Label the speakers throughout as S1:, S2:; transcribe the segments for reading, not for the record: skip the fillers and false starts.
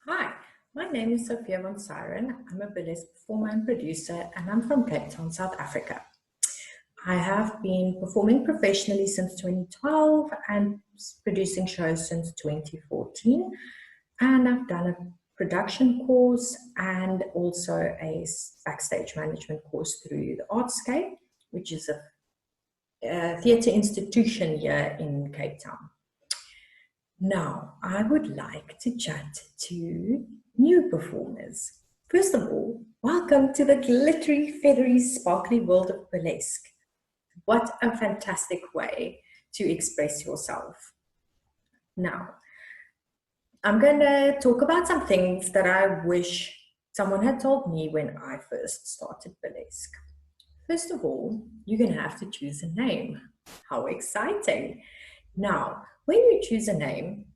S1: Hi, my name is Sophia Von Syren. I'm a burlesque performer and producer, and I'm from Cape Town, South Africa. I have been performing professionally since 2012 and producing shows since 2014. And I've done a production course and also a backstage management course through the Artscape, which is a theatre institution here in Cape Town. Now, I would like to chat to new performers. First of all, welcome to the glittery, feathery, sparkly world of burlesque. What a fantastic way to express yourself. Now, I'm going to talk about some things that I wish someone had told me when I first started burlesque. First of all, you're going to have to choose a name. How exciting! Now, when you choose a name,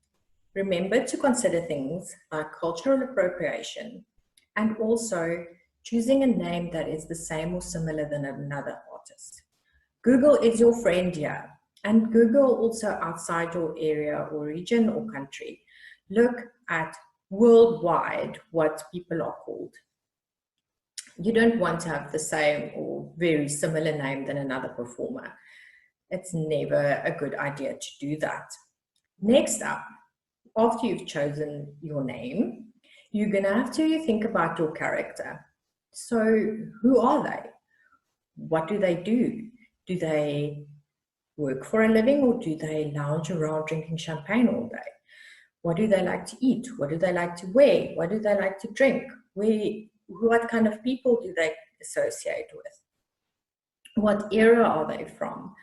S1: remember to consider things like cultural appropriation and also choosing a name that is the same or similar than another artist. Google is your friend here, and Google also outside your area or region or country. Look at worldwide what people are called. You don't want to have the same or very similar name than another performer. It's never a good idea to do that. Next up, after you've chosen your name, you're going to have to think about your character. So, who are they? What do they do? Do they work for a living or do they lounge around drinking champagne all day? What do they like to eat? What do they like to wear? What do they like to drink? What kind of people do they associate with? What era are they from?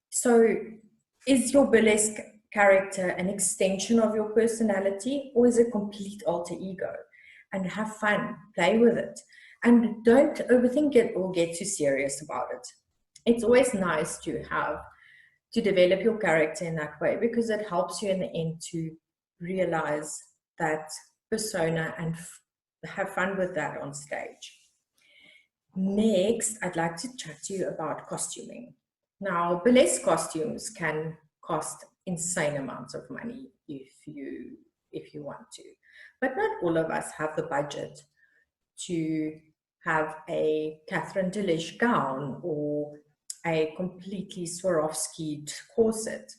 S1: So is your burlesque character an extension of your personality or is it a complete alter ego? And have fun, play with it. And don't overthink it or get too serious about it. It's always nice to develop your character in that way because it helps you in the end to realize that persona and have fun with that on stage. Next, I'd like to chat to you about costuming. Now, burlesque costumes can cost insane amounts of money if you want to, but not all of us have the budget to have a Catherine Delish gown or a completely Swarovski'd corset,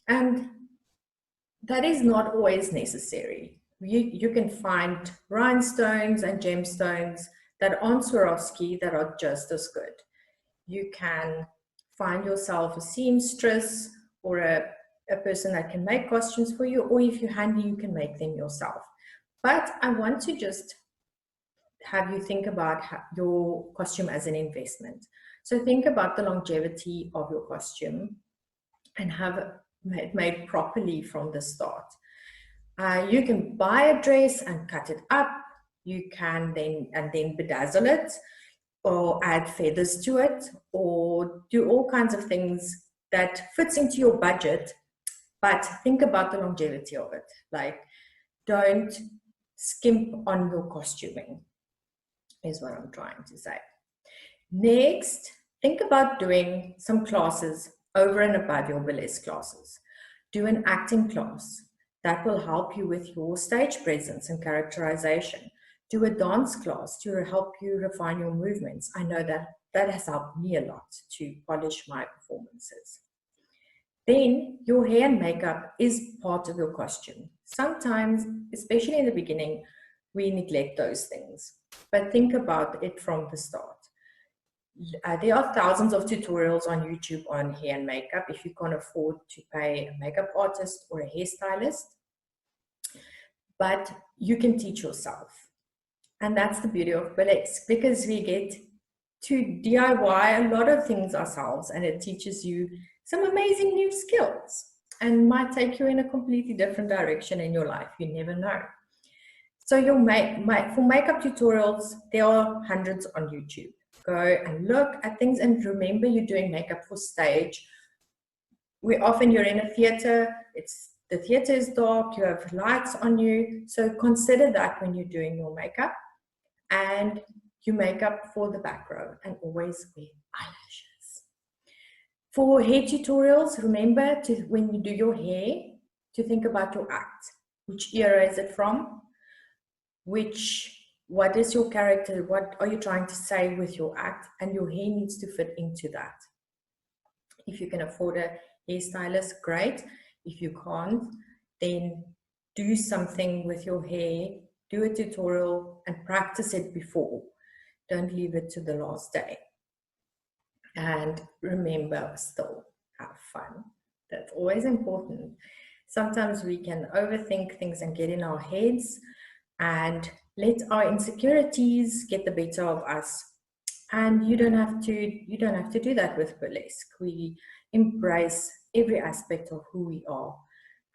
S1: and that is not always necessary. You can find rhinestones and gemstones that aren't Swarovski that are just as good. You can find yourself a seamstress or a person that can make costumes for you, or if you're handy, you can make them yourself. But I want to just have you think about your costume as an investment. So think about the longevity of your costume and have it made properly from the start. You can buy a dress and cut it up. You can then bedazzle it or add feathers to it or do all kinds of things that fits into your budget, but think about the longevity of it. Like, don't skimp on your costuming is what I'm trying to say. Next, think about doing some classes over and above your burlesque classes. Do an acting class. That will help you with your stage presence and characterization. Do a dance class to help you refine your movements. I know that has helped me a lot to polish my performances. Then your hair and makeup is part of your costume. Sometimes, especially in the beginning, we neglect those things, but think about it from the start. There are thousands of tutorials on YouTube on hair and makeup if you can't afford to pay a makeup artist or a hairstylist, but you can teach yourself. And that's the beauty of burlesque, because we get to DIY a lot of things ourselves, and it teaches you some amazing new skills and might take you in a completely different direction in your life. You never know. So for makeup tutorials, there are hundreds on YouTube. Go and look at things, and remember, you're doing makeup for stage. You're in a theater, the theater is dark, you have lights on you, so consider that when you're doing your makeup. And you make up for the back row, and always wear eyelashes. For hair tutorials, remember when you do your hair, to think about your act. Which era is it from? What is your character? What are you trying to say with your act? And your hair needs to fit into that. If you can afford a hairstylist, great. If you can't, then do something with your hair, do a tutorial and practice it before. Don't leave it to the last day. And remember, still have fun. That's always important. Sometimes we can overthink things and get in our heads and let our insecurities get the better of us. And you don't have to do that with burlesque. We embrace every aspect of who we are.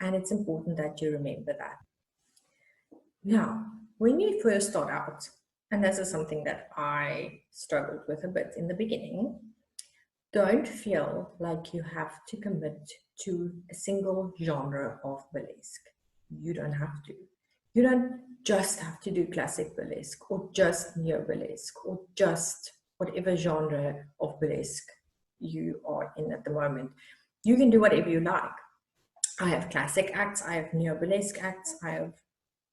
S1: And it's important that you remember that. Now, when you first start out, and this is something that I struggled with a bit in the beginning, don't feel like you have to commit to a single genre of burlesque. You don't have to. You don't just have to do classic burlesque or just neo-burlesque or just whatever genre of burlesque you are in at the moment. You can do whatever you like. I have classic acts, I have neo-burlesque acts, I have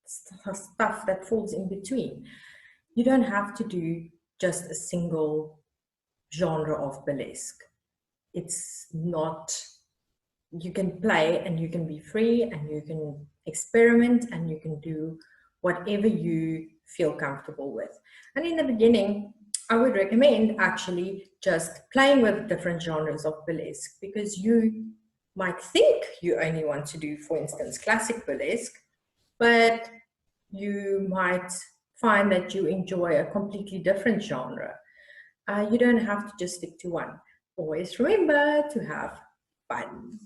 S1: stuff that falls in between. You don't have to do just a single genre of burlesque. It's not, you can play and you can be free and you can experiment and you can do whatever you feel comfortable with. And in the beginning, I would recommend actually just playing with different genres of burlesque, because you might think you only want to do, for instance, classic burlesque, but you might find that you enjoy a completely different genre. You don't have to just stick to one. Always remember to have fun.